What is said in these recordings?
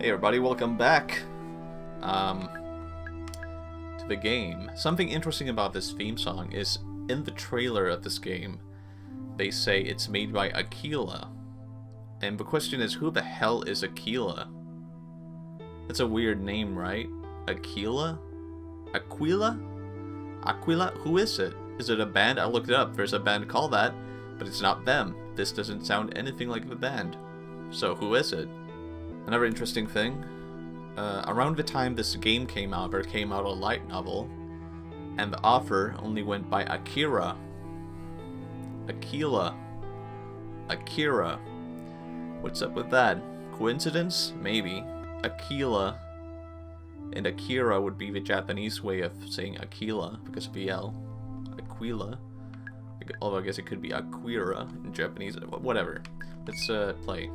Hey everybody, welcome back to the game. Something interesting about this theme song is in the trailer of this game, they say it's made by Aquila. And the question is, who the hell is Aquila? It's a weird name, right? Aquila? Aquila? Aquila? Who is it? Is it a band? I looked it up. There's a band called that, but it's not them. This doesn't sound anything like the band. So who is it? Another interesting thing, around the time this game came out, there came out a light novel, and the author only went by Akira. Aquila. Akira. What's up with that? Coincidence? Maybe. Aquila and Akira would be the Japanese way of saying Aquila, because of the L. Aquila. Although I guess it could be Aquira in Japanese. Whatever. Let's play.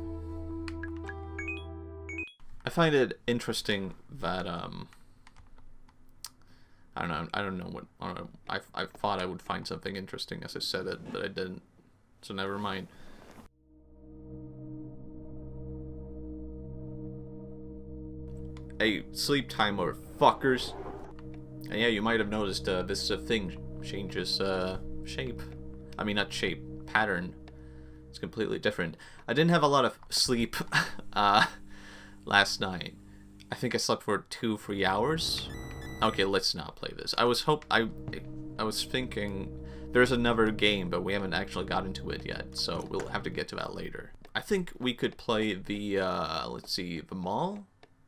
I find it interesting that I don't know what I thought I would find something interesting as I said it, but I didn't. So never mind. Hey, sleep timer, fuckers. And yeah, you might have noticed this thing changes shape. I mean, not shape, pattern. It's completely different. I didn't have a lot of sleep last night. I think I slept for 2-3 hours. Okay, let's not play this. I was thinking there's another game, but we haven't actually got into it yet, so we'll have to get to that later. I think we could play the let's see, the mall,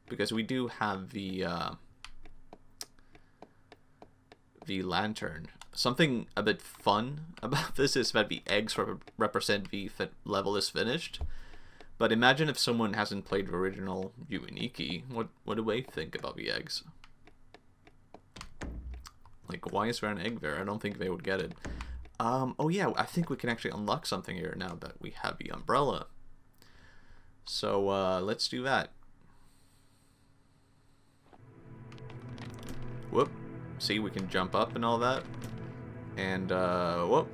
because we do have the lantern. Something a bit fun about this is that the eggs represent the level is finished. But imagine if someone hasn't played the original Yume Nikki. What do they think about the eggs? Like, why is there an egg there? I don't think they would get it. Oh yeah, I think we can actually unlock something here now that we have the umbrella. So, let's do that. Whoop. See, we can jump up and all that. And, whoop.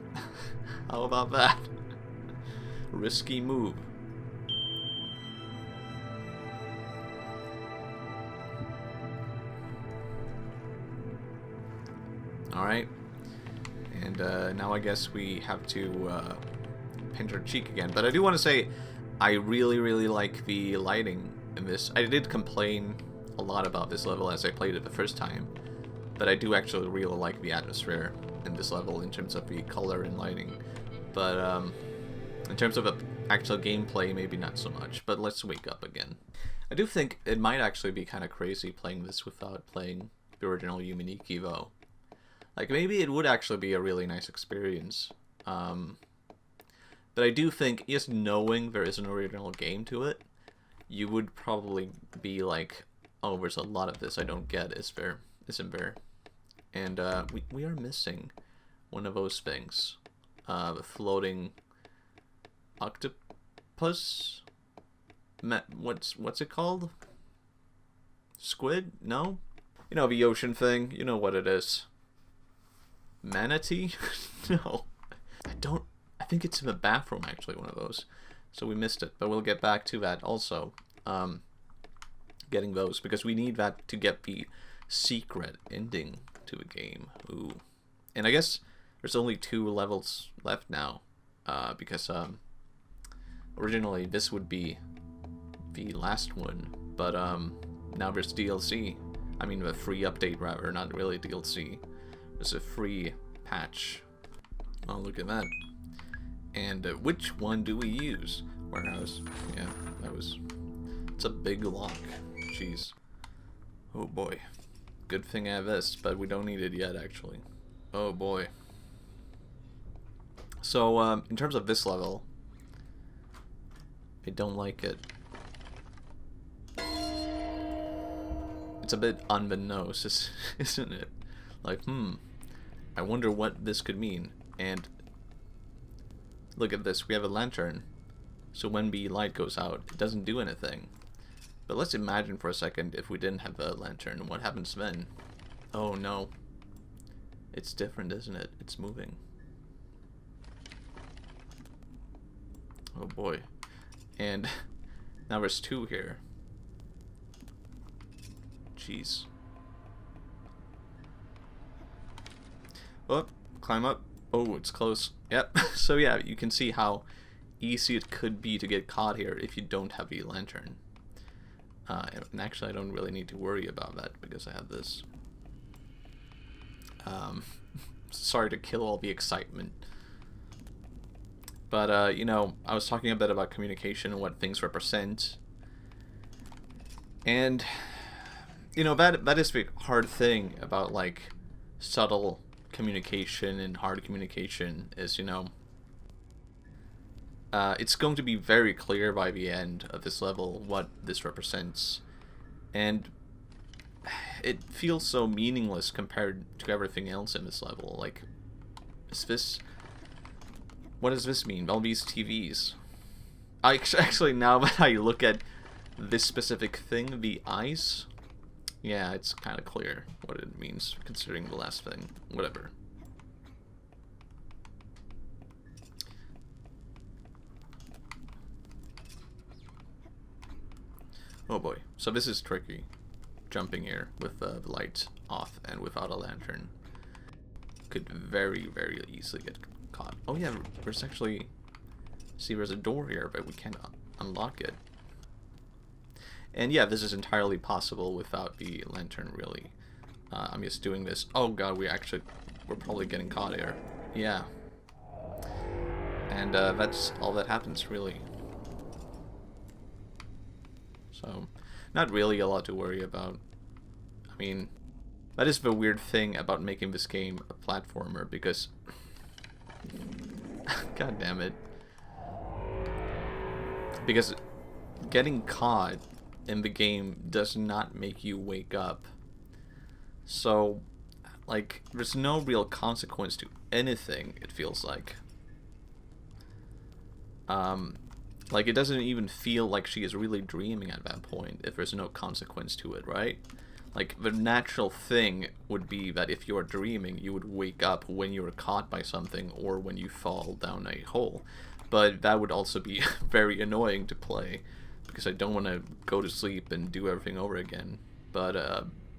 How about that? Risky move. Alright, and now I guess we have to pinch our cheek again. But I do want to say, I really like the lighting in this. I did complain a lot about this level as I played it the first time, but I do actually really like the atmosphere in this level in terms of the color and lighting. But in terms of actual gameplay, maybe not so much. But let's wake up again. I do think it might actually be kind of crazy playing this without playing the original Yume Nikki, though. Like, maybe it would actually be a really nice experience. But I do think, just knowing there is an original game to it, you would probably be like, oh, there's a lot of this I don't get, isn't there? And we are missing one of those things. The floating octopus? What's it called? Squid? No? You know, the ocean thing. You know what it is. Manatee? No. I think it's in the bathroom, actually, one of those. So we missed it, but we'll get back to that also. Getting those, because we need that to get the secret ending to the game. Ooh. And I guess there's only 2 levels left now, because originally this would be the last one, but now there's DLC. I mean, a free update, rather, not really DLC. It's a free patch. Oh, look at that. And which one do we use? Warehouse. Yeah, that was... It's a big lock. Jeez. Oh boy. Good thing I have this, but we don't need it yet, actually. Oh boy. So, in terms of this level, I don't like it. It's a bit on the nose, isn't it? Like, I wonder what this could mean. And look at this, we have a lantern. So when the light goes out, it doesn't do anything. But let's imagine for a second if we didn't have the lantern, what happens then? Oh no. It's different, isn't it? It's moving. Oh boy. And now there's 2 here. Jeez. Oh, climb up. Oh, it's close. Yep. So yeah, you can see how easy it could be to get caught here if you don't have a lantern. And actually, I don't really need to worry about that because I have this. Sorry to kill all the excitement. But, you know, I was talking a bit about communication and what things represent. And, you know, that is the hard thing about, like, subtle communication and hard communication is, you know, it's going to be very clear by the end of this level what this represents. And it feels so meaningless compared to everything else in this level. Like, is this... What does this mean? All these TVs. Actually, now that I look at this specific thing, the eyes, yeah, it's kind of clear what it means, considering the last thing. Whatever. Oh boy. So this is tricky. Jumping here with the light off and without a lantern. Could very, very easily get caught. Oh yeah, there's actually... See, there's a door here, but we can't unlock it. And yeah, this is entirely possible without the lantern, really. I'm just doing this. Oh god, we're probably getting caught here. Yeah. And that's all that happens, really. So, not really a lot to worry about. I mean, that is the weird thing about making this game a platformer, because... God damn it. Because getting caught in the game does not make you wake up. So, like, there's no real consequence to anything, it feels like. Like, it doesn't even feel like she is really dreaming at that point, if there's no consequence to it, right? Like, the natural thing would be that if you are dreaming, you would wake up when you are caught by something, or when you fall down a hole. But that would also be very annoying to play, because I don't want to go to sleep and do everything over again. But,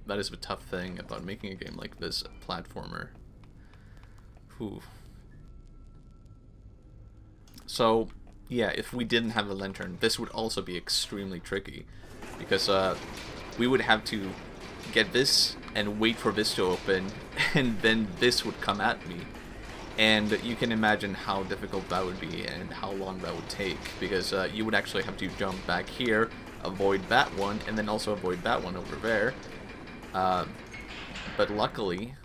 that is the tough thing about making a game like this, a platformer. Whew. So... yeah, if we didn't have a lantern, this would also be extremely tricky. Because we would have to get this and wait for this to open, and then this would come at me. And you can imagine how difficult that would be and how long that would take. Because you would actually have to jump back here, avoid that one, and then also avoid that one over there. But luckily,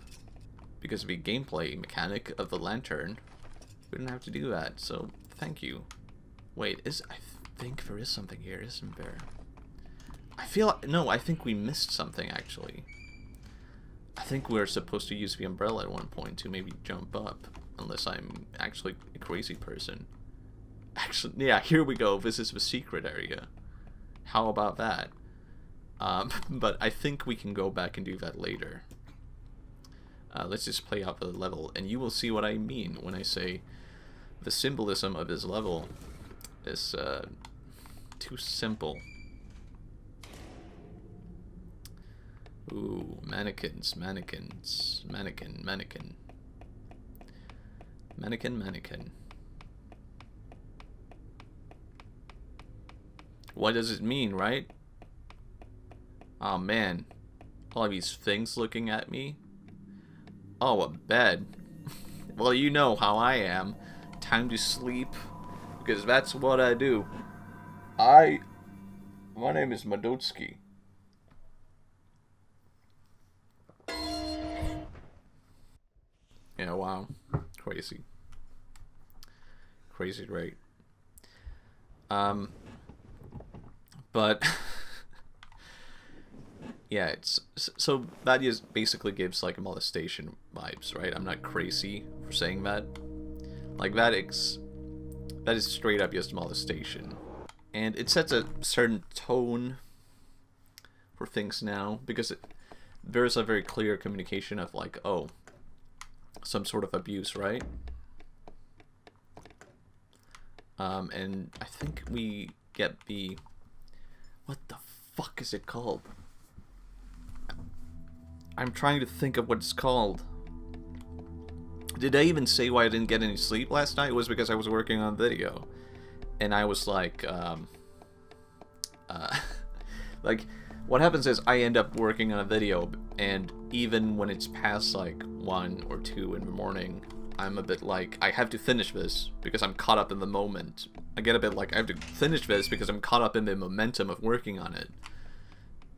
because of the gameplay mechanic of the lantern, we didn't have to do that, so thank you. Wait, I think there is something here, isn't there? No, I think we missed something, actually. I think we're supposed to use the umbrella at one point to maybe jump up, unless I'm actually a crazy person. Actually, yeah, here we go, this is the secret area. How about that? But I think we can go back and do that later. Let's just play out the level, and you will see what I mean when I say the symbolism of this level is too simple. Ooh, mannequins, mannequins, mannequin, mannequin. Mannequin, mannequin. What does it mean, right? Oh man, all of these things looking at me. Oh, a bed. Well, you know how I am. Time to sleep, because that's what I do. My name is Madotsky. Yeah, wow. Crazy. Crazy, right? But yeah, it's so that is basically gives like molestation vibes, right? I'm not crazy for saying that. Like that is straight up just molestation, and it sets a certain tone for things now, because there's a very clear communication of like, oh, some sort of abuse, right? And I think we get the... what the fuck is it called? I'm trying to think of what it's called. Did I even say why I didn't get any sleep last night? It was because I was working on video. And I was like, like, what happens is I end up working on a video, and even when it's past like 1 or 2 in the morning, I'm a bit like, I have to finish this because I'm caught up in the moment. I get a bit like, I have to finish this because I'm caught up in the momentum of working on it.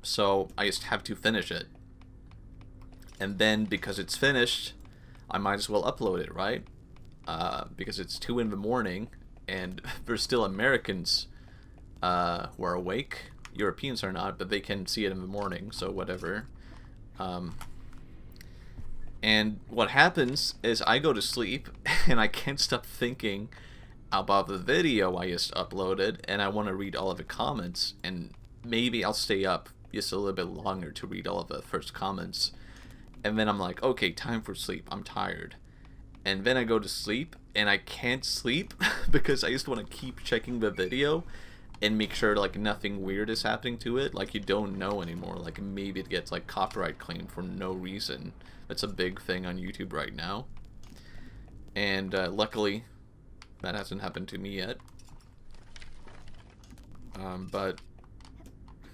So I just have to finish it. And then because it's finished, I might as well upload it, right? Because it's 2 in the morning, and there's still Americans who are awake. Europeans are not, but they can see it in the morning, so whatever. And what happens is I go to sleep, and I can't stop thinking about the video I just uploaded, and I want to read all of the comments, and maybe I'll stay up just a little bit longer to read all of the first comments. And then I'm like, okay, time for sleep. I'm tired. And then I go to sleep, and I can't sleep because I just want to keep checking the video and make sure like nothing weird is happening to it. Like, you don't know anymore. Like, maybe it gets like copyright claimed for no reason. That's a big thing on YouTube right now. And luckily, that hasn't happened to me yet. But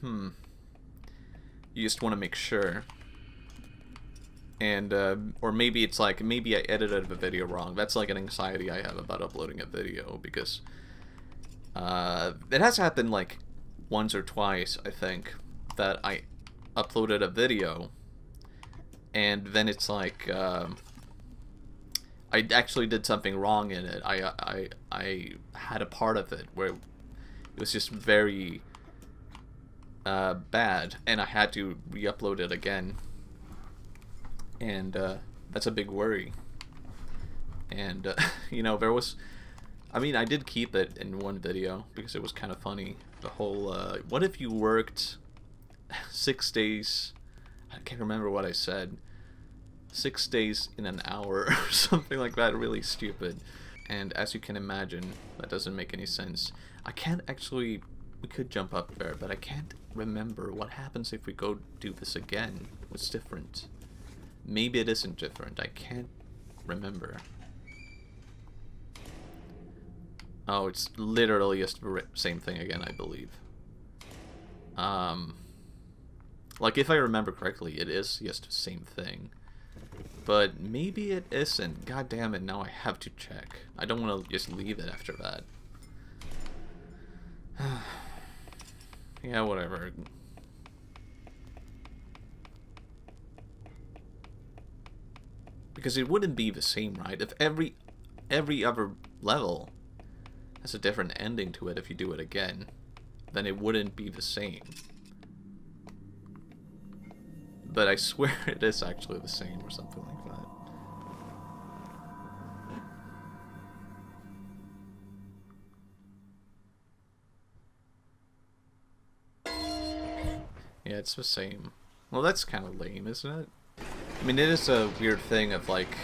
you just want to make sure. And or maybe it's like, maybe I edited the video wrong. That's like an anxiety I have about uploading a video, because it has happened like once or twice, I think, that I uploaded a video and then it's like I actually did something wrong in it. I had a part of it where it was just very bad, and I had to re-upload it again. And that's a big worry. And you know, there was, I mean, I did keep it in one video because it was kind of funny. The whole what if you worked 6 days, I can't remember what I said, 6 days in an hour or something like that. Really stupid. And as you can imagine, that doesn't make any sense. I can't actually, we could jump up there, but I can't remember what happens if we go do this again. What's different? Maybe it isn't different. I can't remember. Oh, it's literally just the same thing again, I believe. Like, if I remember correctly, it is just the same thing. But maybe it isn't. God damn it, now I have to check. I don't want to just leave it after that. Yeah, whatever. Because it wouldn't be the same, right? If every other level has a different ending to it if you do it again, then it wouldn't be the same. But I swear it is actually the same or something like that. Yeah, it's the same. Well, that's kind of lame, isn't it? I mean, it is a weird thing of, like, it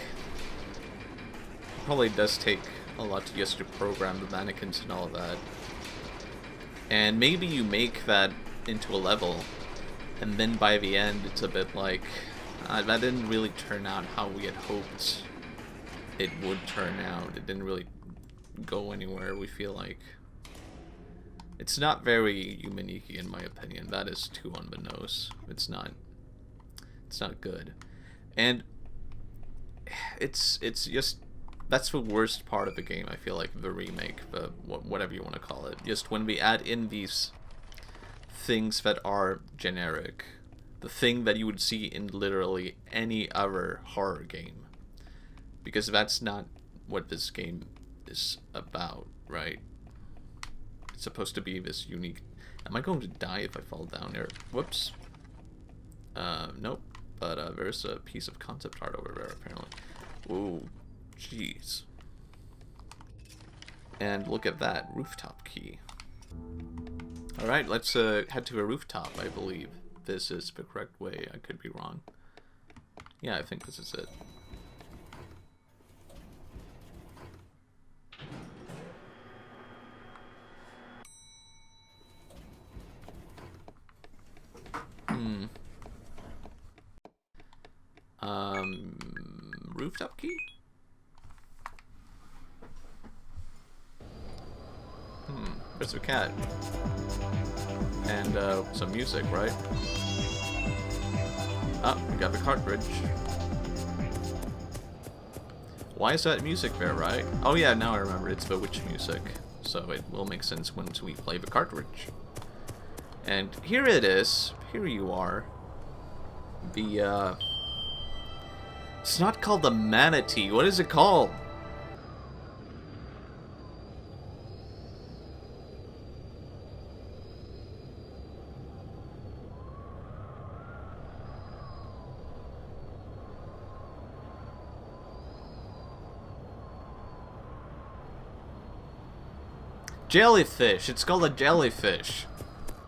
probably does take a lot to just to program the mannequins and all of that. And maybe you make that into a level, and then by the end it's a bit like, that didn't really turn out how we had hoped it would turn out. It didn't really go anywhere, we feel like. It's not very Yume Nikki, in my opinion. That is too on the nose. It's not good. And it's just, that's the worst part of the game, I feel like, the remake, the whatever you want to call it. Just when we add in these things that are generic, the thing that you would see in literally any other horror game, because that's not what this game is about, right? It's supposed to be this unique. Am I going to die if I fall down there? Whoops. Nope. But there's a piece of concept art over there, apparently. Ooh, jeez. And look at that, rooftop key. Alright, let's head to a rooftop, I believe. This is the correct way, I could be wrong. Yeah, I think this is it. Rooftop key? There's a cat. And, some music, right? Ah, we got the cartridge. Why is that music there, right? Oh yeah, now I remember, it's the witch music. So it will make sense once we play the cartridge. And here it is. Here you are. The, it's not called the manatee. What is it called? Jellyfish. It's called a jellyfish.